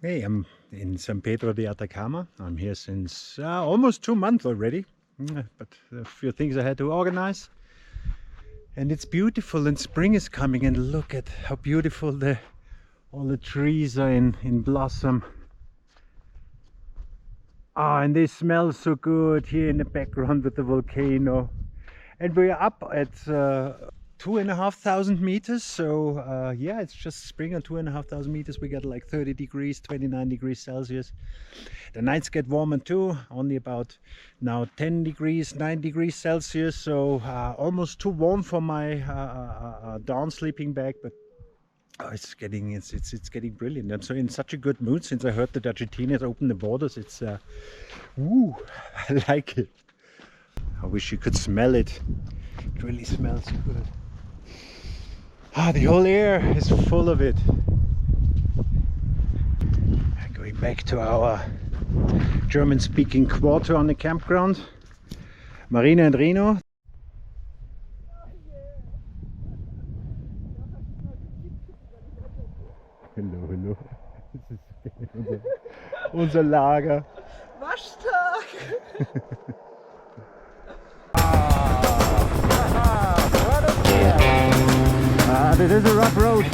Hey, I'm in San Pedro de Atacama. I'm here since almost 2 months already, but a few things I had to organize. And it's beautiful, and spring is coming, and look at how beautiful all the trees are in blossom. And they smell so good here in the background with the volcano. And we're up at 2,500 meters, so yeah, it's just spring at 2,500 meters. We get like 30 degrees, 29 degrees Celsius. The nights get warmer too, only about now 10 degrees, 9 degrees Celsius, so almost too warm for my down sleeping bag, but it's getting brilliant. I'm so in such a good mood since I heard that Argentina has opened the borders. It's woo, I like it. I wish you could smell it. It really smells good. The whole air is full of it. Going back to our German-speaking quarter on the campground, Marina and Reno. Hallo, hallo. Das ist unser Lager. Waschtag! This is a rough road.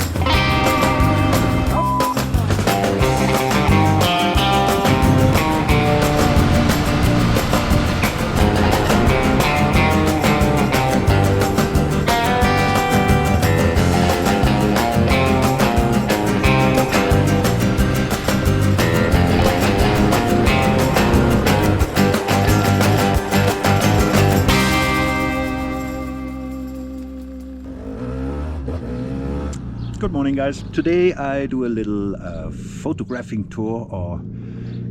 Good morning, guys. Today I do a little photographing tour or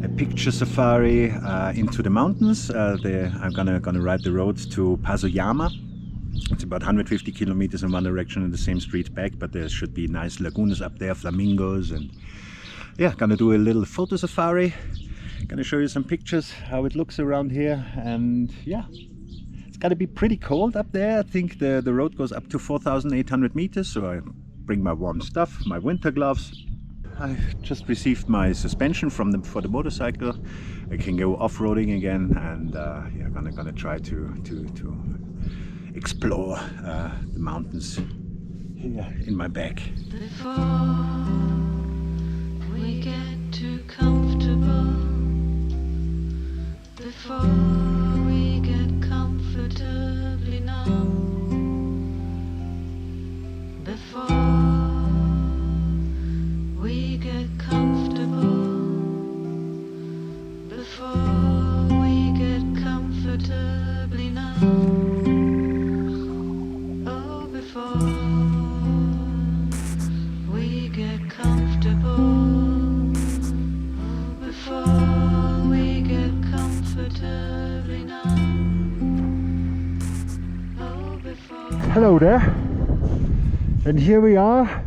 a picture safari into the mountains. I'm gonna ride the road to Paso Jama. It's about 150 kilometers in one direction and the same street back, but there should be nice lagoons up there, Flamingos, and yeah, gonna do a little photo safari. Gonna show you some pictures, how it looks around here, and yeah, it's gotta be pretty cold up there. I think the road goes up to 4,800 meters, so I bring my warm stuff, my winter gloves. I just received my suspension for the motorcycle. I can go off-roading again, and yeah, gonna try to explore the mountains here in my bag. Before we get too comfortable, before we get comfortably numb, before we get comfortable, before we get comfortably numb, oh, before we get comfortable, oh, before we get comfortably numb, oh, before. Hello there. And here we are.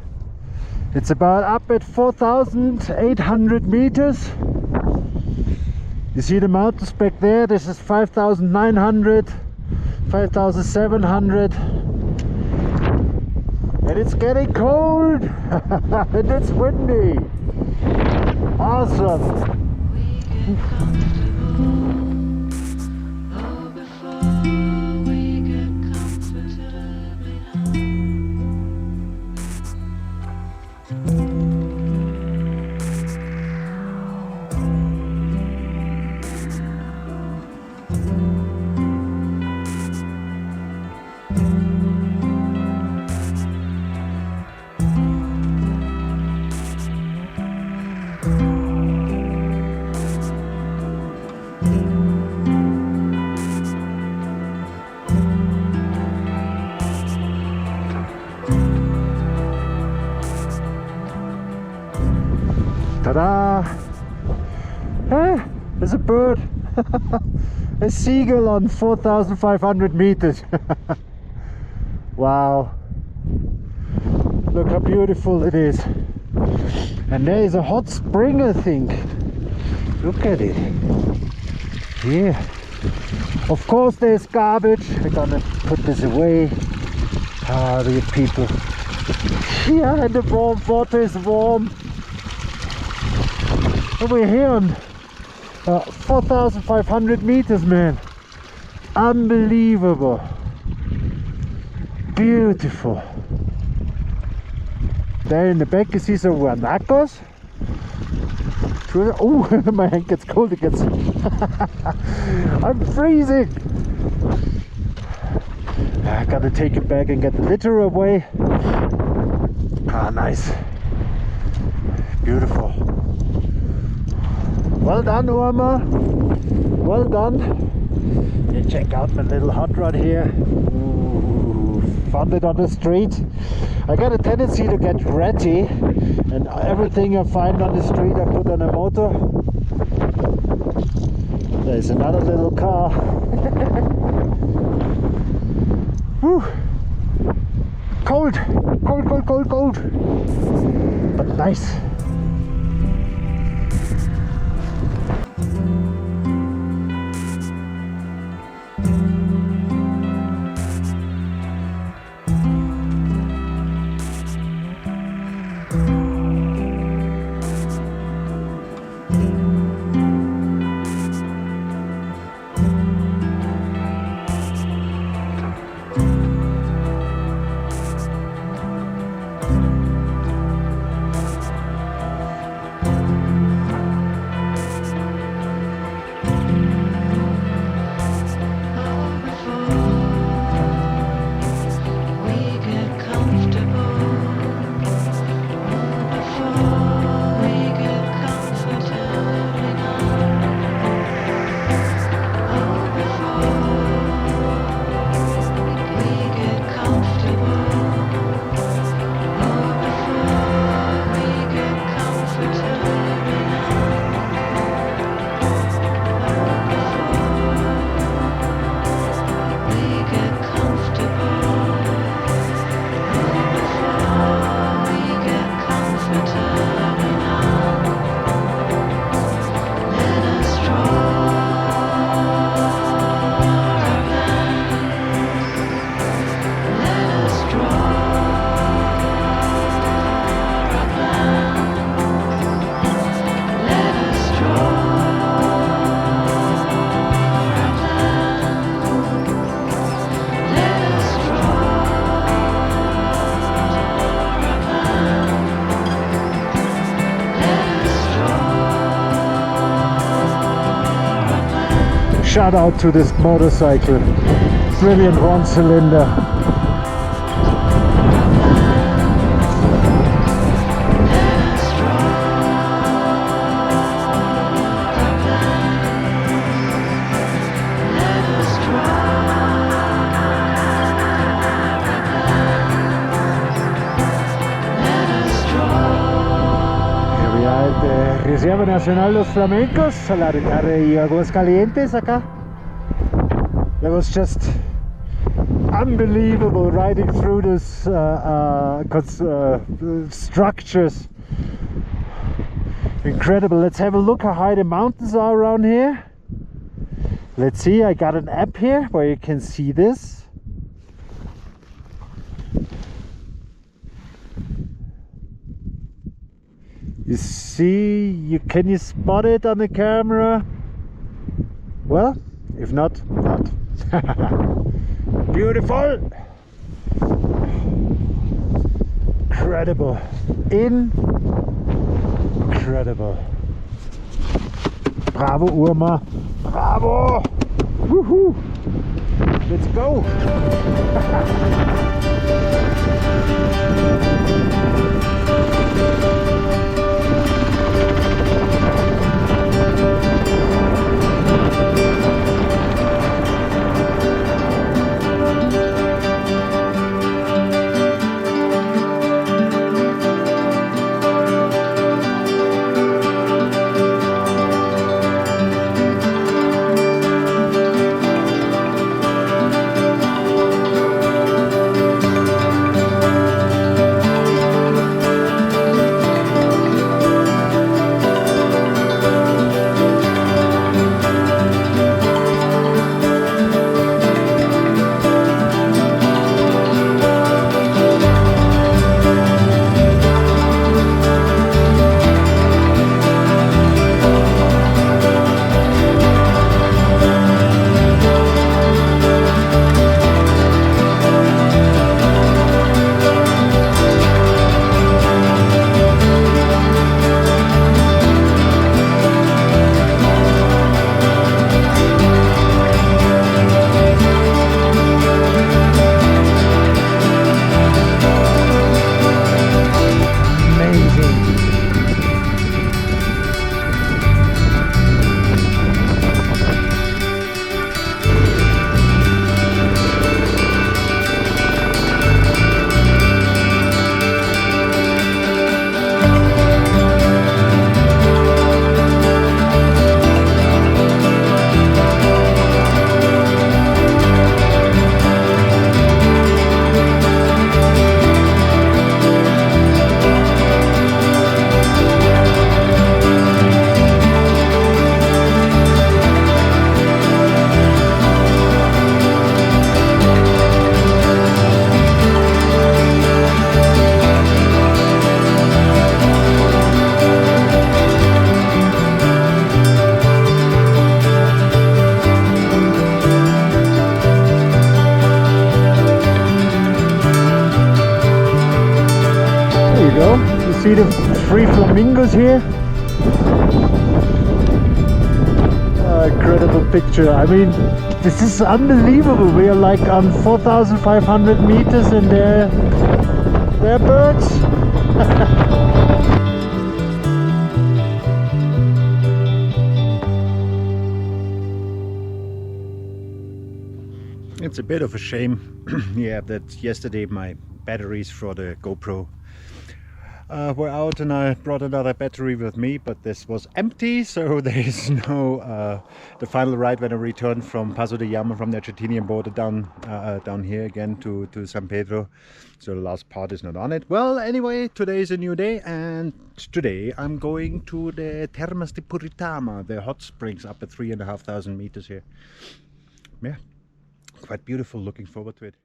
It's about up at 4,800 meters. You see the mountains back there. This is 5,900, 5,700. And it's getting cold. And it's windy. Awesome. Ta-da! Hey, there's a bird. A seagull on 4,500 meters. Wow. Look how beautiful it is. And there is a hot spring, I think. Look at it. Here. Of course there's garbage. We're gonna put this away. The people. Yeah, and the warm water is warm. And we're here on 4,500 meters, man. Unbelievable. Beautiful. There in the back you see some guanacos. Oh, my hand gets cold again. I'm freezing. I gotta take it back and get the litter away. Ah, nice. Beautiful. Well done, Urma. Well done. Yeah, check out my little hot rod here. Ooh, found it on the street. I got a tendency to get ratty, and everything I find on the street I put on a motor. There's another little car. Whew. Cold, cold, cold, cold, cold, but nice. Shout out to this motorcycle. Brilliant one cylinder. Reserva Nacional Los Flamencos, a la de Aguascalientes acá. That was just unbelievable riding through this structures. Incredible. Let's have a look how high the mountains are around here. Let's see, I got an app here where you can see this. You see, can you spot it on the camera? Well, if not, not. Beautiful! Incredible. Incredible. Bravo, Urma. Bravo! Woohoo! Let's go! See the 3 flamingos here? Incredible picture. I mean, this is unbelievable. We are like on 4,500 meters and they're birds. It's a bit of a shame, yeah, that yesterday my batteries for the GoPro were out, and I brought another battery with me, but this was empty, so there is no the final ride when I returned from Paso Jama, from the Argentinian border down here again to San Pedro. So the last part is not on it. Well, anyway, today is a new day, and today I'm going to the Termas de Puritama, the hot springs up at 3,500 meters here. Yeah, quite beautiful. Looking forward to it.